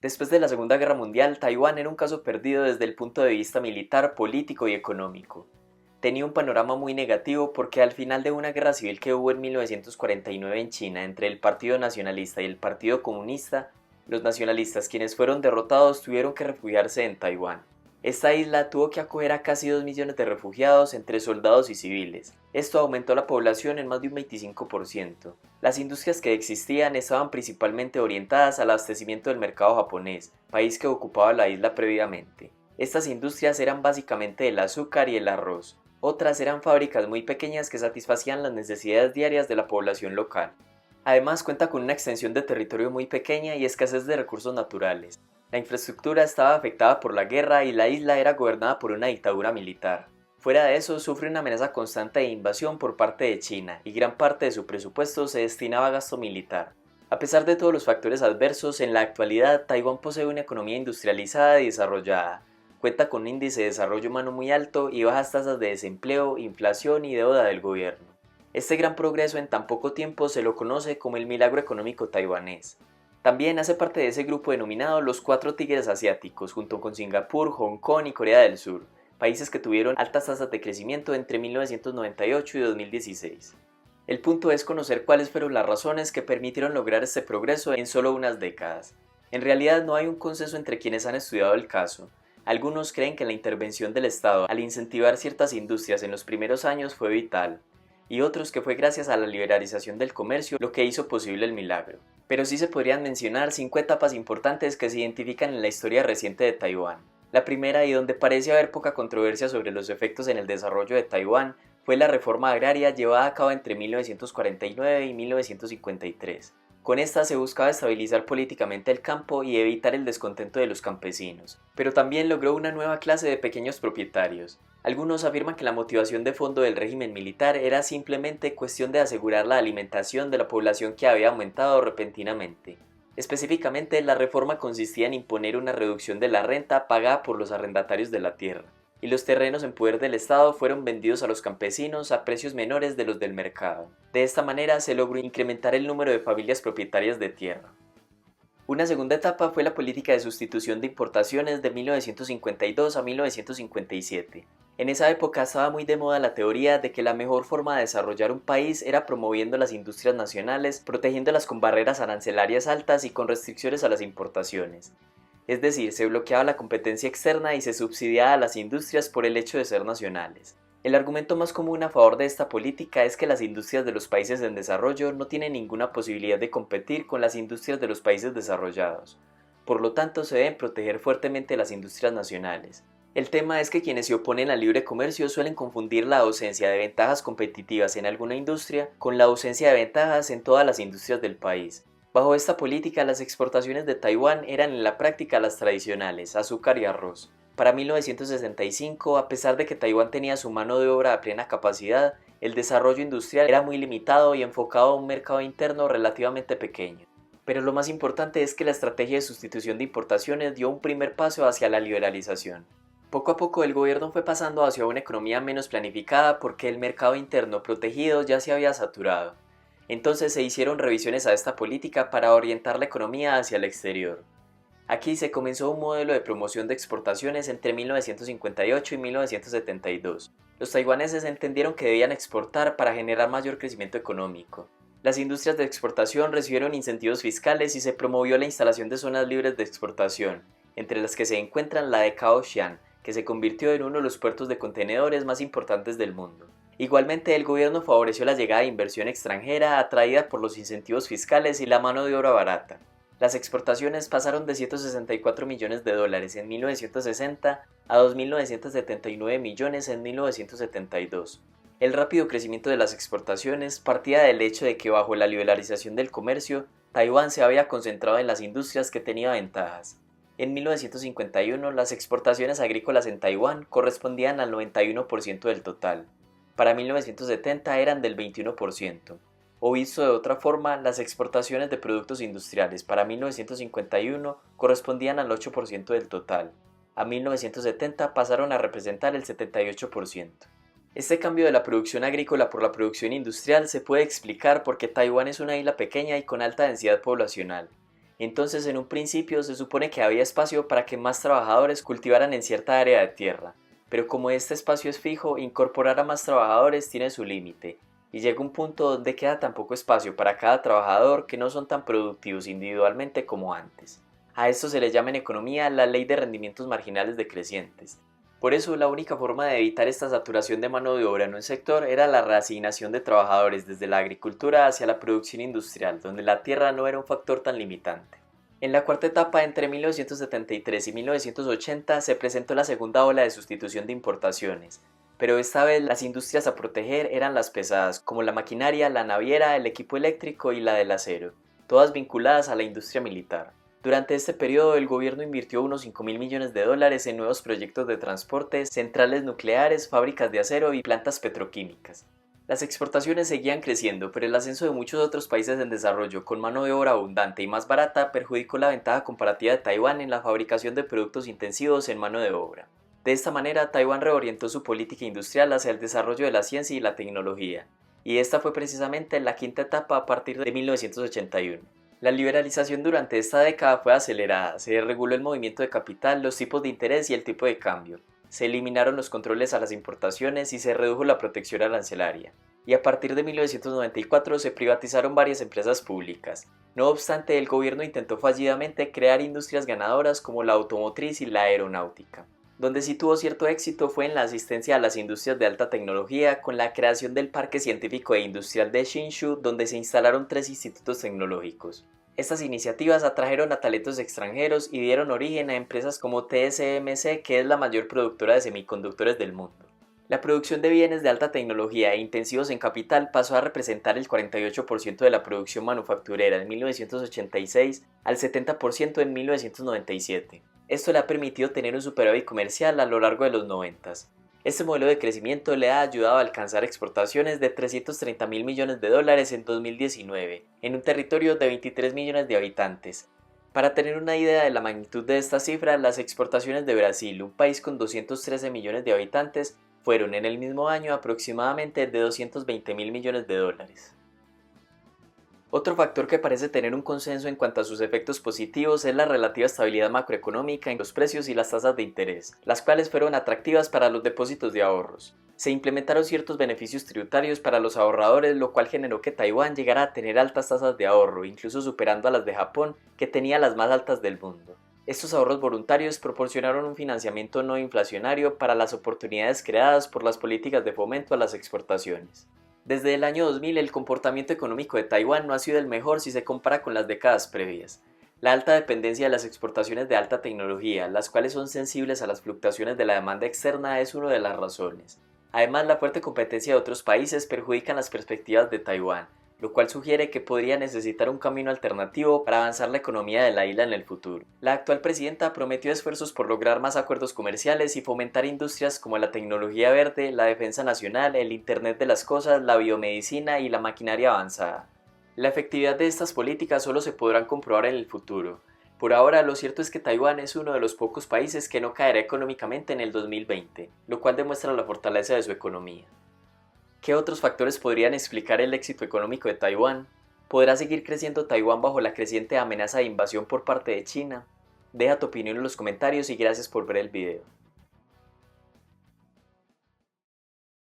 Después de la Segunda Guerra Mundial, Taiwán era un caso perdido desde el punto de vista militar, político y económico. Tenía un panorama muy negativo porque al final de una guerra civil que hubo en 1949 en China entre el Partido Nacionalista y el Partido Comunista, los nacionalistas, quienes fueron derrotados, tuvieron que refugiarse en Taiwán. Esta isla tuvo que acoger a casi 2 millones de refugiados entre soldados y civiles. Esto aumentó la población en más de un 25%. Las industrias que existían estaban principalmente orientadas al abastecimiento del mercado japonés, país que ocupaba la isla previamente. Estas industrias eran básicamente el azúcar y el arroz. Otras eran fábricas muy pequeñas que satisfacían las necesidades diarias de la población local. Además cuenta con una extensión de territorio muy pequeña y escasez de recursos naturales. La infraestructura estaba afectada por la guerra y la isla era gobernada por una dictadura militar. Fuera de eso, sufre una amenaza constante de invasión por parte de China y gran parte de su presupuesto se destinaba a gasto militar. A pesar de todos los factores adversos, en la actualidad Taiwán posee una economía industrializada y desarrollada. Cuenta con un índice de desarrollo humano muy alto y bajas tasas de desempleo, inflación y deuda del gobierno. Este gran progreso en tan poco tiempo se lo conoce como el milagro económico taiwanés. También hace parte de ese grupo denominado los Cuatro Tigres Asiáticos, junto con Singapur, Hong Kong y Corea del Sur, países que tuvieron altas tasas de crecimiento entre 1998 y 2016. El punto es conocer cuáles fueron las razones que permitieron lograr este progreso en solo unas décadas. En realidad no hay un consenso entre quienes han estudiado el caso. Algunos creen que la intervención del Estado al incentivar ciertas industrias en los primeros años fue vital, y otros que fue gracias a la liberalización del comercio lo que hizo posible el milagro. Pero sí se podrían mencionar 5 etapas importantes que se identifican en la historia reciente de Taiwán. La primera, y donde parece haber poca controversia sobre los efectos en el desarrollo de Taiwán, fue la reforma agraria llevada a cabo entre 1949 y 1953. Con esta se buscaba estabilizar políticamente el campo y evitar el descontento de los campesinos, pero también logró una nueva clase de pequeños propietarios. Algunos afirman que la motivación de fondo del régimen militar era simplemente cuestión de asegurar la alimentación de la población que había aumentado repentinamente. Específicamente, la reforma consistía en imponer una reducción de la renta pagada por los arrendatarios de la tierra, y los terrenos en poder del Estado fueron vendidos a los campesinos a precios menores de los del mercado. De esta manera se logró incrementar el número de familias propietarias de tierra. Una segunda etapa fue la política de sustitución de importaciones de 1952 a 1957. En esa época estaba muy de moda la teoría de que la mejor forma de desarrollar un país era promoviendo las industrias nacionales, protegiéndolas con barreras arancelarias altas y con restricciones a las importaciones. Es decir, se bloqueaba la competencia externa y se subsidiaba a las industrias por el hecho de ser nacionales. El argumento más común a favor de esta política es que las industrias de los países en desarrollo no tienen ninguna posibilidad de competir con las industrias de los países desarrollados. Por lo tanto, se deben proteger fuertemente las industrias nacionales. El tema es que quienes se oponen al libre comercio suelen confundir la ausencia de ventajas competitivas en alguna industria con la ausencia de ventajas en todas las industrias del país. Bajo esta política, las exportaciones de Taiwán eran en la práctica las tradicionales, azúcar y arroz. Para 1965, a pesar de que Taiwán tenía su mano de obra a plena capacidad, el desarrollo industrial era muy limitado y enfocado a un mercado interno relativamente pequeño. Pero lo más importante es que la estrategia de sustitución de importaciones dio un primer paso hacia la liberalización. Poco a poco el gobierno fue pasando hacia una economía menos planificada porque el mercado interno protegido ya se había saturado. Entonces se hicieron revisiones a esta política para orientar la economía hacia el exterior. Aquí se comenzó un modelo de promoción de exportaciones entre 1958 y 1972. Los taiwaneses entendieron que debían exportar para generar mayor crecimiento económico. Las industrias de exportación recibieron incentivos fiscales y se promovió la instalación de zonas libres de exportación, entre las que se encuentran la de Kaohsiung, que se convirtió en uno de los puertos de contenedores más importantes del mundo. Igualmente, el gobierno favoreció la llegada de inversión extranjera atraída por los incentivos fiscales y la mano de obra barata. Las exportaciones pasaron de 164 millones de dólares en 1960 a 2.979 millones en 1972. El rápido crecimiento de las exportaciones partía del hecho de que bajo la liberalización del comercio, Taiwán se había concentrado en las industrias que tenían ventajas. En 1951, las exportaciones agrícolas en Taiwán correspondían al 91% del total. Para 1970 eran del 21%. O visto de otra forma, las exportaciones de productos industriales para 1951 correspondían al 8% del total. A 1970 pasaron a representar el 78%. Este cambio de la producción agrícola por la producción industrial se puede explicar porque Taiwán es una isla pequeña y con alta densidad poblacional. Entonces, en un principio se supone que había espacio para que más trabajadores cultivaran en cierta área de tierra, pero como este espacio es fijo, incorporar a más trabajadores tiene su límite, y llega un punto donde queda tan poco espacio para cada trabajador que no son tan productivos individualmente como antes. A esto se le llama en economía la ley de rendimientos marginales decrecientes. Por eso, la única forma de evitar esta saturación de mano de obra en un sector era la reasignación de trabajadores desde la agricultura hacia la producción industrial, donde la tierra no era un factor tan limitante. En la cuarta etapa, entre 1973 y 1980, se presentó la segunda ola de sustitución de importaciones, pero esta vez las industrias a proteger eran las pesadas, como la maquinaria, la naviera, el equipo eléctrico y la del acero, todas vinculadas a la industria militar. Durante este periodo, el gobierno invirtió unos 5.000 millones de dólares en nuevos proyectos de transporte, centrales nucleares, fábricas de acero y plantas petroquímicas. Las exportaciones seguían creciendo, pero el ascenso de muchos otros países en desarrollo con mano de obra abundante y más barata perjudicó la ventaja comparativa de Taiwán en la fabricación de productos intensivos en mano de obra. De esta manera, Taiwán reorientó su política industrial hacia el desarrollo de la ciencia y la tecnología, y esta fue precisamente la quinta etapa a partir de 1981. La liberalización durante esta década fue acelerada, se reguló el movimiento de capital, los tipos de interés y el tipo de cambio, se eliminaron los controles a las importaciones y se redujo la protección arancelaria, y a partir de 1994 se privatizaron varias empresas públicas. No obstante, el gobierno intentó fallidamente crear industrias ganadoras como la automotriz y la aeronáutica. Donde sí tuvo cierto éxito fue en la asistencia a las industrias de alta tecnología con la creación del Parque Científico e Industrial de Hsinchu, donde se instalaron 3 institutos tecnológicos. Estas iniciativas atrajeron a talentos extranjeros y dieron origen a empresas como TSMC, que es la mayor productora de semiconductores del mundo. La producción de bienes de alta tecnología e intensivos en capital pasó a representar el 48% de la producción manufacturera en 1986 al 70% en 1997. Esto le ha permitido tener un superávit comercial a lo largo de los 90. Este modelo de crecimiento le ha ayudado a alcanzar exportaciones de 330.000 millones de dólares en 2019, en un territorio de 23 millones de habitantes. Para tener una idea de la magnitud de esta cifra, las exportaciones de Brasil, un país con 213 millones de habitantes, fueron en el mismo año aproximadamente de 220.000 millones de dólares. Otro factor que parece tener un consenso en cuanto a sus efectos positivos es la relativa estabilidad macroeconómica en los precios y las tasas de interés, las cuales fueron atractivas para los depósitos de ahorros. Se implementaron ciertos beneficios tributarios para los ahorradores, lo cual generó que Taiwán llegara a tener altas tasas de ahorro, incluso superando a las de Japón, que tenía las más altas del mundo. Estos ahorros voluntarios proporcionaron un financiamiento no inflacionario para las oportunidades creadas por las políticas de fomento a las exportaciones. Desde el año 2000 el comportamiento económico de Taiwán no ha sido el mejor si se compara con las décadas previas. La alta dependencia de las exportaciones de alta tecnología, las cuales son sensibles a las fluctuaciones de la demanda externa, es una de las razones. Además, la fuerte competencia de otros países perjudica las perspectivas de Taiwán, lo cual sugiere que podría necesitar un camino alternativo para avanzar la economía de la isla en el futuro. La actual presidenta prometió esfuerzos por lograr más acuerdos comerciales y fomentar industrias como la tecnología verde, la defensa nacional, el Internet de las cosas, la biomedicina y la maquinaria avanzada. La efectividad de estas políticas solo se podrán comprobar en el futuro. Por ahora, lo cierto es que Taiwán es uno de los pocos países que no caerá económicamente en el 2020, lo cual demuestra la fortaleza de su economía. ¿Qué otros factores podrían explicar el éxito económico de Taiwán? ¿Podrá seguir creciendo Taiwán bajo la creciente amenaza de invasión por parte de China? Deja tu opinión en los comentarios y gracias por ver el video.